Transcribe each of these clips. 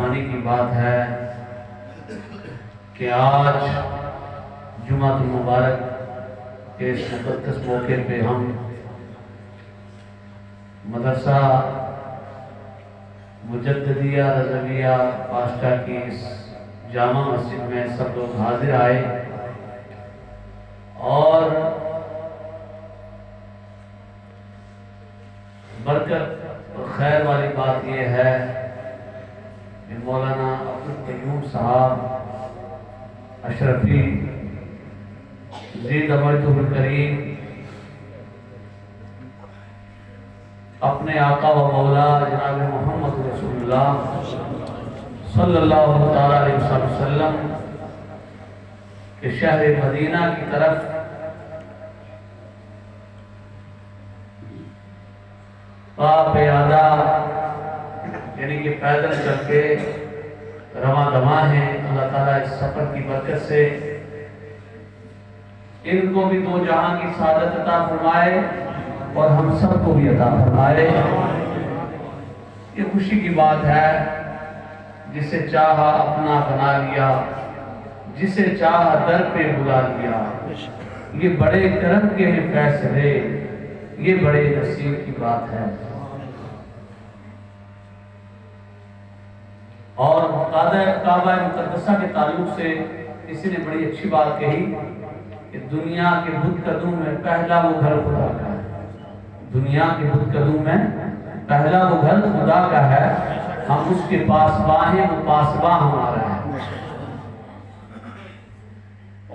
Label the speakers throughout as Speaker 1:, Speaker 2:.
Speaker 1: پریشانی کی بات ہے کہ آج جمعہ المبارک کے اس مقدس موقع پہ ہم مدرسہ مجددیہ رضویہ پاشا کی اس جامع مسجد میں سب لوگ حاضر آئے، اور برکت اور خیر والی بات یہ ہے کہ مولانا عبدالقیوم صاحب اشرفی زید امرتہ الکریم اپنے آقا و مولا جناب محمد رسول اللہ صلی اللہ تعالیٰ علیہ وسلم کہ شہر مدینہ کی طرف پیادہ یعنی کہ پیدل چل کے رواں دواں ہیں۔ اللہ تعالیٰ اس سفر کی برکت سے ان کو بھی دو جہاں کی سعادت عطا فرمائے اور ہم سب کو بھی عطا فرمائے۔ یہ خوشی کی بات ہے، جسے چاہا اپنا بنا لیا، جسے چاہا در پہ بلا لیا۔ یہ بڑے کرم کے ہیں فیصلے، یہ بڑے نصیب کی بات ہے۔ اور کعبہ مقدسہ کے تعلق سے کسی نے بڑی اچھی بات کہی کہ دنیا کے بت قدوں میں پہلا وہ گھر خدا کا ہے۔ دنیا کے بت قدوں میں پہلا وہ گھر خدا کا ہے، ہم اس کے پاسباں ہیں، وہ پاسباں ہمارا ہے۔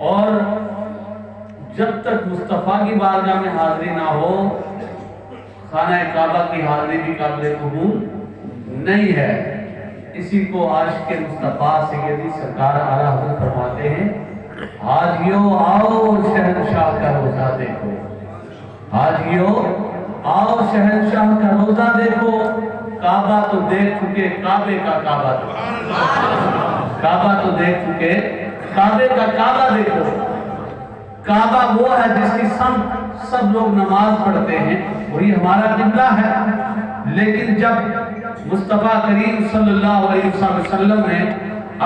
Speaker 1: اور جب تک مصطفیٰ کی بارگاہ میں حاضری نہ ہو، خانہ کعبہ کی حاضری بھی قابل قبول نہیں ہے۔ اسی کو عاشق مصطفیٰ سیدی سرکار اعلیٰ حضرت فرماتے ہیں، حاجیو آؤ شہنشاہ کا روزہ دیکھو، حاجیو آؤ شہنشاہ کا روزہ دیکھو۔ کعبہ تو دیکھ چکے، کعبے کا کعبہ دیکھو، کعبہ تو دیکھ چکے، کعبے کا کعبہ دیکھو۔ کعبہ وہ ہے جس کی سب لوگ نماز پڑھتے ہیں، وہی ہمارا قبلہ ہے۔ لیکن جب مصطفیٰ کریم صلی اللہ علیہ وسلم نے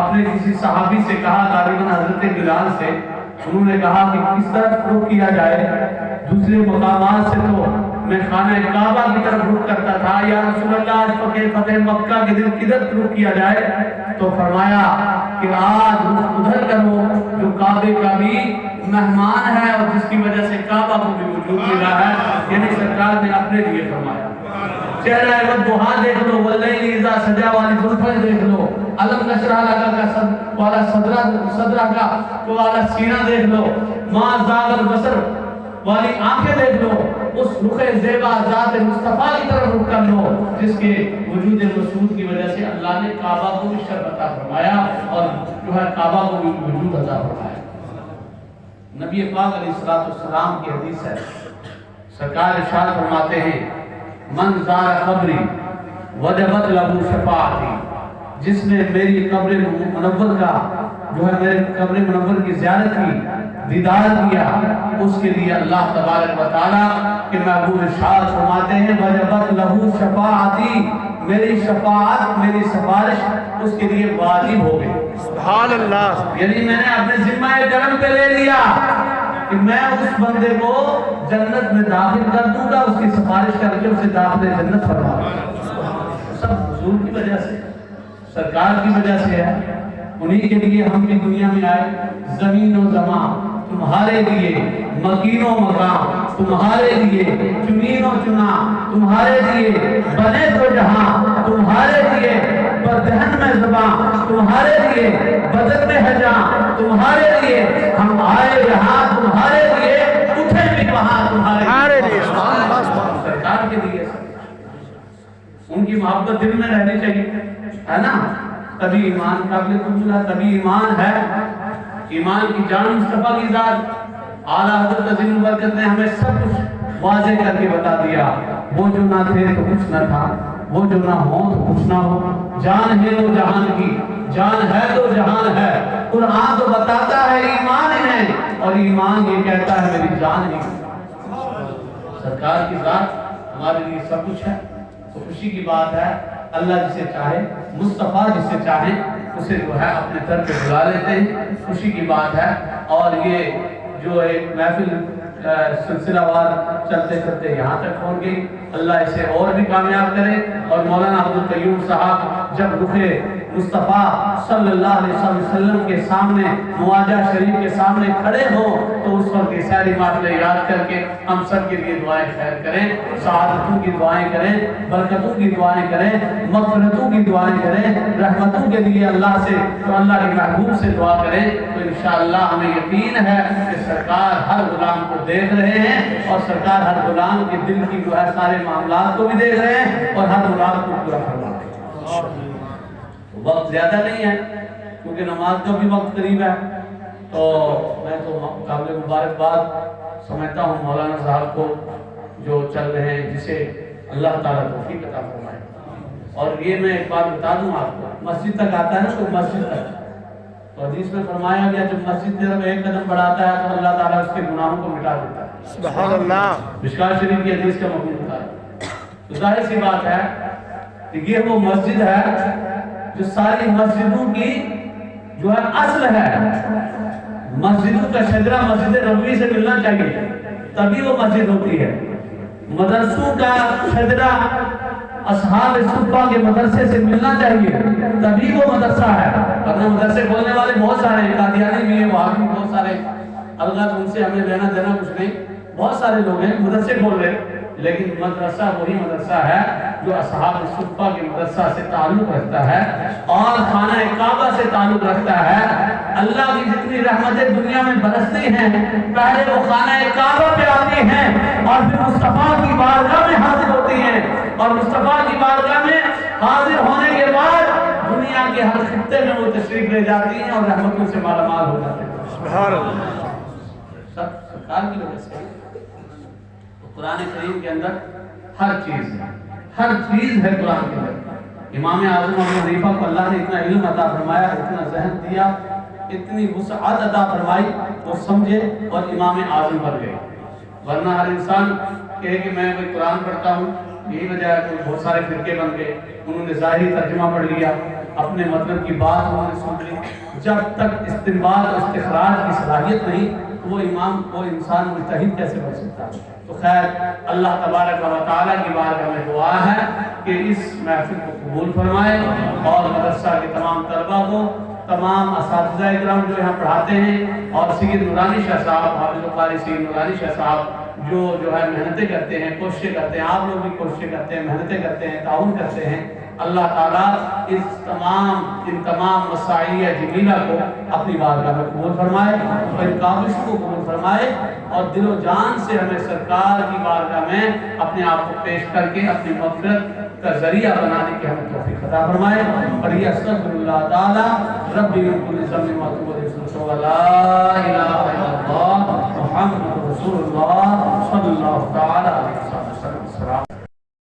Speaker 1: اپنے کسی صحابی سے کہا، غالباً حضرت بلال سے، انہوں نے کہا کہ کس طرف رخ کیا جائے؟ دوسرے مقامات سے تو میں خانہ کعبہ کی طرف رخ کرتا تھا، یا رسول اللہ آج فتح مکہ کے دن کدھر رخ کیا جائے؟ تو فرمایا کہ آج رخ ادھر کرو جو کعبے کا بھی مہمان ہے اور جس کی وجہ سے کعبہ کو بھی وجود ملا ہے، یعنی سرکار نے اپنے لیے فرمایا۔ چہرہ والضحیٰ دیکھ لو، واللیل اذا سجا والی زلفیں دیکھ لو، علم نشرح لک کا والا صدرہ کا والا سینہ دیکھ لو، ما زاغ البصر والی آنکھیں دیکھ لو، اس رخ زیبا ذات مصطفیٰ کی طرف رخ کر لو جس کے وجود مسعود کی وجہ سے اللہ نے کعبہ کو بھی شرف عطا فرمایا اور جو ہے کعبہ کو بھی وجود عطا فرمایا۔ نبی پاک علیہ السلام کی حدیث ہے، سرکار ارشاد فرماتے ہیں، من زار قبری وجبت لہو شفاعتی، جس نے میری قبر منور کا جو ہے میرے قبر منور کی زیارت کی، دیدار کیا، اس کے لیے اللہ تبارک و تعالیٰ کے محبوب ارشاد فرماتے ہیں، وجبت لہو شفاعتی، میری شفاعت، میری سفارش اس کے لیے واجب ہو گئی۔
Speaker 2: سبحان اللہ۔
Speaker 1: یعنی میں نے اپنے ذمہ کرم پہ لے لیا کہ میں اس بندے کو جنت میں داخل کر دوں گا، اس کی سفارش کر کے اسے داخل جنت فرما دوں گا۔ سب حضور کی وجہ سے، سرکار کی وجہ سے ہے، انہی کے لیے ہم بھی دنیا میں آئے۔ زمین و زمان تمہارے لیے، مکین و مکان تمہارے لیے، چنین و چنا تمہارے لیے، بنے تو جہاں تمہارے لیے، بدہن میں زبان تمہارے لیے، بدن میں ہے جان تمہارے لیے، ہم آئے یہاں تمہارے لیے، اٹھے بھی وہاں تمہارے لیے۔ سرکار کے لیے ان کی محبت دل میں رہنی چاہیے، ہے نا؟ تبھی ایمان قابل قبول ہے، تبھی ایمان ہے۔ ایمان کی جان مصطفیٰ کی ذات اعلیٰ حضرت عظیم برکت نے ہمیں سب کچھ واضح کر کے بتا دیا۔ وہ جو نہ تھے تو کچھ نہ تھا، وہ جو نہ ہو تو کچھ نہ ہو، جان ہے تو جہان کی، جان ہے تو جہان ہے۔ قرآن تو بتاتا ہے ایمان ہے، اور ایمان یہ کہتا ہے میری جان ہی۔ سرکار کی ذات ہمارے لیے سب کچھ ہے، تو خوشی کی بات ہے اللہ جسے چاہے، مصطفیٰ جسے چاہے اسے جو ہے اپنے در پہ بلا لیتے ہیں، خوشی کی بات ہے۔ اور یہ جو ایک محفل سلسلہ وار چلتے چلتے یہاں تک پہنچ گئی، اللہ اسے اور بھی کامیاب کرے۔ اور مولانا عبدالقیوم صاحب جب رخ مصطفیٰ صلی اللہ علیہ وسلم کے سامنے مواجہ شریف کے سامنے کھڑے ہوں تو اس وقت یہ ساری باتیں یاد کر کے ہم سب کے لیے دعائیں خیر کریں، سعادتوں کی دعائیں کریں، برکتوں کی دعائیں کریں، مغفرتوں کی دعائیں کریں، رحمتوں کے لیے اللہ سے تو اللہ کے محبوب سے دعا کریں تو انشاءاللہ ہمیں یقین ہے کہ سرکار ہر غلام کو دیکھ رہے ہیں اور سرکار ہر غلام کے دل کی جو ہے سارے معاملات کو بھی دیکھ رہے ہیں اور ہر مراد کو پورا فرما رہے ہیں۔ وقت زیادہ نہیں ہے کیونکہ نماز کا بھی وقت قریب ہے، تو میں تو قابل مبارکباد سمجھتا ہوں مولانا صاحب کو جو چل رہے ہیں، جسے اللہ تعالیٰ توفیق عطا فرمائے۔ اور یہ میں ایک بات بتا دوں آپ کو، مسجد تک آتا ہے نا تو مسجد تک، تو حدیث میں فرمایا گیا جب مسجد کی طرف ایک قدم بڑھاتا ہے تو اللہ تعالیٰ اس کے گناہوں کو مٹا دیتا ہے۔
Speaker 2: سبحان اللہ۔
Speaker 1: مشکوٰۃ شریف کی حدیث کا مفہوم ہوتا ہے۔ تو ظاہر سی بات ہے کہ یہ وہ مسجد ہے جو ساری مسجدوں کی جو ہے اصل ہے۔ مسجدوں کا شجرہ مسجد نبوی سے ملنا چاہیے تبھی وہ مسجد ہوتی ہے۔ مدرسوں کا شجرہ اصحاب صفہ کے مدرسے سے ملنا چاہیے تبھی وہ مدرسہ ہے، ورنہ مدرسے کھولنے والے بہت سارے ہیں، قادیانی بھی ہیں، وہاں بھی بہت سارے، الغت ان سے ہمیں لینا دینا کچھ نہیں، بہت سارے لوگ ہیں مدرسے کھول رہے ہیں، لیکن مدرسہ وہی مدرسہ ہے جو اصحاب صفہ کے مدرسہ سے تعلق رکھتا ہے اور خانہ کعبہ سے تعلق رکھتا ہے۔ اللہ کی جتنی رحمتیں دنیا میں برستی ہیں پہلے وہ خانہ کعبہ پہ آتی ہیں اور پھر مصطفیٰ کی بارگاہ میں حاضر ہوتی ہیں، اور مصطفیٰ کی بارگاہ میں حاضر ہونے کے بعد دنیا کے ہر خطے میں وہ تشریف لے جاتی ہیں اور رحمتوں سے مالا مال ہو جاتے ہیں۔
Speaker 2: سبحان اللہ۔
Speaker 1: سب سرکار کی وجہ سے قرآن کریم کے اندر ہر چیز ہے، ہر چیز ہے قرآن کے اندر۔ امام اعظم ابو حنیفہ کو اللہ نے اتنا علم عطا فرمایا، اتنا ذہن دیا، اتنی وسعت عطا فرمائی، وہ سمجھے اور امام اعظم بن گئے۔ ورنہ ہر انسان کہے کہ میں کوئی قرآن پڑھتا ہوں، یہی وجہ ہے کہ بہت سارے فرقے بن گئے، انہوں نے ظاہری ترجمہ پڑھ لیا، اپنے مطلب کی بات انہوں نے سن لی۔ جب تک استنباط اور استخراج کی صلاحیت نہیں وہ انسان مجتہد کیسے بن سکتا ہے؟ تو خیر اللہ تبارک و تعالیٰ کی بارگاہ میں دعا ہے کہ اس محفل کو قبول فرمائے اور مدرسہ کے تمام طلباء کو، تمام اساتذہ اکرام جو یہاں پڑھاتے ہیں، اور سید نورانی شاہ صاحب، حافظ القاری سید نورانی شاہ صاحب جو ہے محنتیں کرتے ہیں، کوششیں کرتے ہیں، آپ لوگ بھی کوششیں کرتے ہیں، محنتیں کرتے ہیں، تعاون کرتے ہیں۔ اللہ تعالیٰ ان تمام مساعی جمیلہ کو اپنی بارگاہ میں قبول فرمائے اور ان کاوشوں کو قبول فرمائے اور دل و جان سے ہمیں سرکار کی بارگاہ میں اپنے آپ کو پیش کر کے اپنی مغفرت کا ذریعہ بنانے کی ہمیں توفیق عطا فرمائے۔ اور یہ استغفر اللہ تعالیٰ ربی من کل ذنب و اتوب الیہ، لا الہ الا اللہ محمد رسول اللہ۔